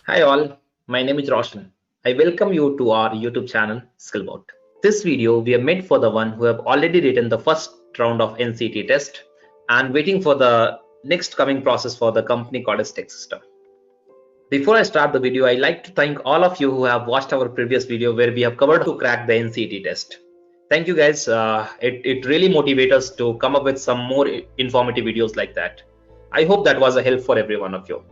Hi all, my name is Roshan. I welcome you to our YouTube channel SkillBout. This video we have made for the one who have already written the first round of Ncet test and waiting for the next coming process for the company called as TEK System. Before I start the video, I like to thank all of you who have watched our previous video where we have covered to crack the Ncet test. Thank you guys. It really motivates us to come up with some more informative videos like that. I hope that was a help for every one of you.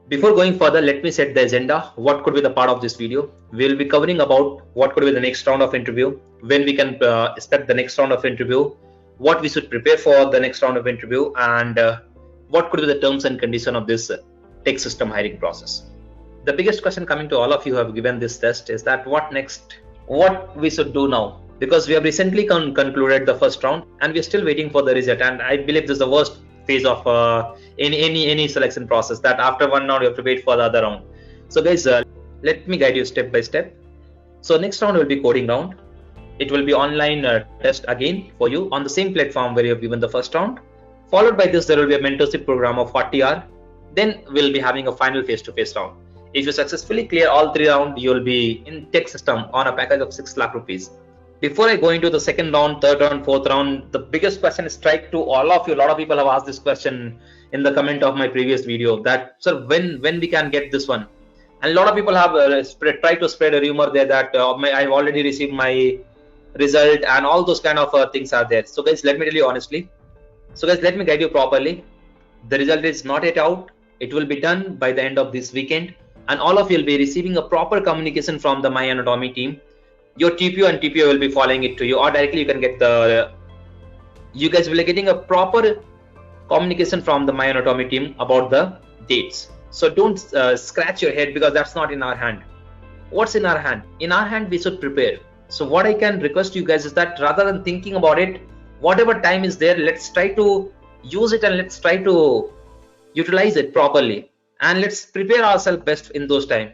Before going further, let me set the agenda. What could be the part of this video? We'll be covering about what could be the next round of interview, when we can expect the next round of interview, what we should prepare for the next round of interview, and what could be the terms and condition of this TEK system hiring process. The biggest question coming to all of you who have given this test is that what next? What we should do now? Because we have recently concluded the first round and we're still waiting for the result, and I believe this is the worst phase of any selection process, that after one round you have to wait for the other round. So guys, let me guide you step by step. So next round will be coding round. It will be online test again for you on the same platform where you have given the first round. Followed by this, there will be a mentorship program of 40 hours. Then we'll be having a final face-to-face round. If you successfully clear all three rounds, you will be in TEK system on a package of 6 lakh rupees. Before I go into the second round, third round, fourth round, the biggest question is strike to all of you. A lot of people have asked this question in the comment of my previous video, that sir, when we can get this one? And a lot of people have tried to spread a rumor there that I've already received my result and all those kind of things are there. So guys, let me tell you honestly. So guys, let me guide you properly. The result is not yet out. It will be done by the end of this weekend, and all of you will be receiving a proper communication from the My Anatomy team. Your TPO and TPO will be following it to you, or directly you can get you guys will be getting a proper communication from the My Anatomy team about the dates. So don't scratch your head, because that's not in our hand. What's in our hand? In our hand, we should prepare. So what I can request you guys is that rather than thinking about it, whatever time is there, let's try to use it and let's try to utilize it properly, and let's prepare ourselves best in those time.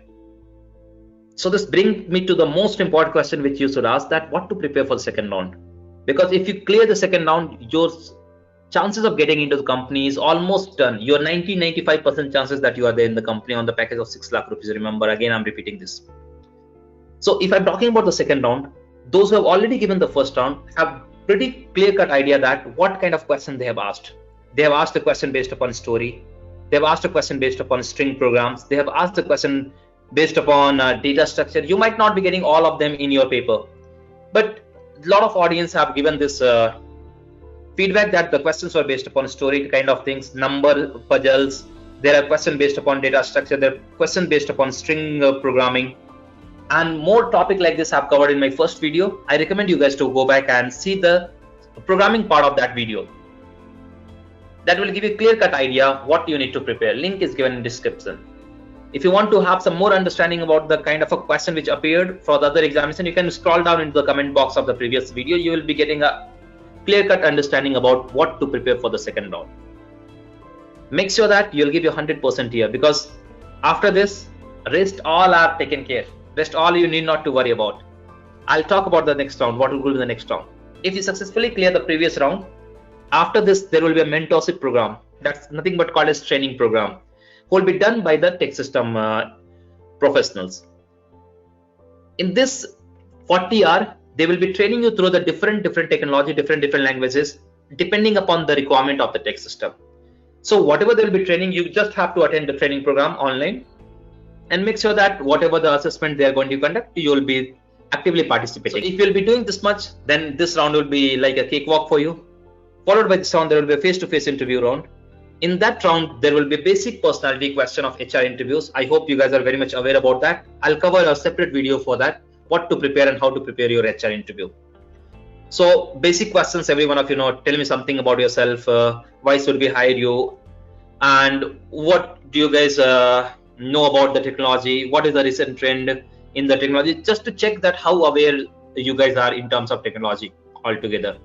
So this brings me to the most important question which you should ask, that what to prepare for the second round. Because if you clear the second round, your chances of getting into the company is almost done. Your 90-95% chances that you are there in the company on the package of 6 lakh rupees. Remember, again, I'm repeating this. So if I'm talking about the second round, those who have already given the first round have pretty clear-cut idea that what kind of question they have asked. They have asked a question based upon story. They have asked a question based upon string programs. They have asked a question based upon data structure. You might not be getting all of them in your paper, but a lot of audience have given this feedback that the questions were based upon story kind of things, number puzzles. There are questions based upon data structure. There are questions based upon string programming, and more topic like this I've covered in my first video. I recommend you guys to go back and see the programming part of that video. That will give you a clear-cut idea what you need to prepare. Link is given in description. If you want to have some more understanding about the kind of a question which appeared for the other examination, you can scroll down into the comment box of the previous video. You will be getting a clear-cut understanding about what to prepare for the second round. Make sure that you'll give your 100% here, because after this, rest all are taken care. Rest all you need not to worry about. I'll talk about the next round, what will be the next round. If you successfully clear the previous round, after this, there will be a mentorship program. That's nothing but called as training program, will be done by the TEK system professionals. In this 40 hours, they will be training you through the different technology, different languages, depending upon the requirement of the TEK system. So whatever they will be training, you just have to attend the training program online and make sure that whatever the assessment they are going to conduct, you will be actively participating. So if you'll be doing this much, then this round will be like a cakewalk for you. Followed by this round, there will be a face-to-face interview round. In that round, there will be a basic personality question of HR interviews. I hope you guys are very much aware about that. I'll cover a separate video for that, what to prepare and how to prepare your HR interview. So basic questions, every one of you know. Tell me something about yourself. Why should we hire you? And what do you guys know about the technology? What is the recent trend in the technology? Just to check that how aware you guys are in terms of technology altogether.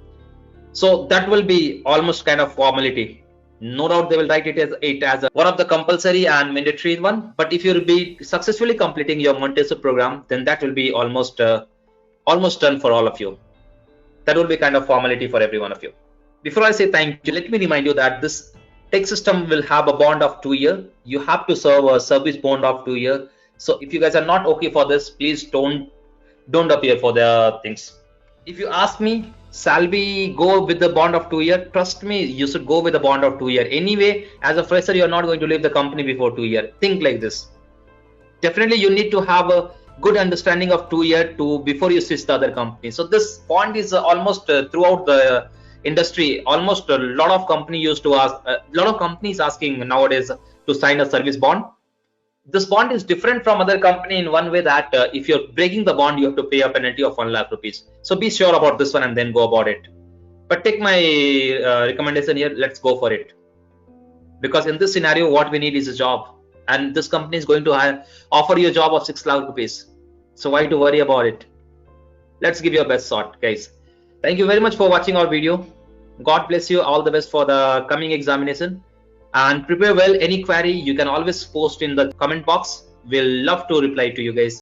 So that will be almost kind of formality. No doubt they will write it as one of the compulsory and mandatory one. But if you will be successfully completing your mentorship program, then that will be almost done for all of you. That will be kind of formality for every one of you. Before I say thank you, let me remind you that this TEK System will have a bond of 2 years. You have to serve a service bond of 2 years. So if you guys are not okay for this, please don't appear for the things. If you ask me, shall we go with the bond of 2 years? Trust me, you should go with the bond of 2 years. Anyway, as a fresher, you're not going to leave the company before 2 years. Think like this. Definitely, you need to have a good understanding of 2 years before you switch the other company. So this bond is almost throughout the industry. Almost a lot of companies used to ask. A lot of companies asking nowadays to sign a service bond. This bond is different from other company in one way that if you're breaking the bond, you have to pay a penalty of 1 lakh rupees. So be sure about this one and then go about it. But take my recommendation here. Let's go for it. Because in this scenario, what we need is a job. And this company is going to offer you a job of 6 lakh rupees. So why to worry about it? Let's give you a best shot, guys. Thank you very much for watching our video. God bless you. All the best for the coming examination. And prepare well. Any query, you can always post in the comment box. We'll love to reply to you guys.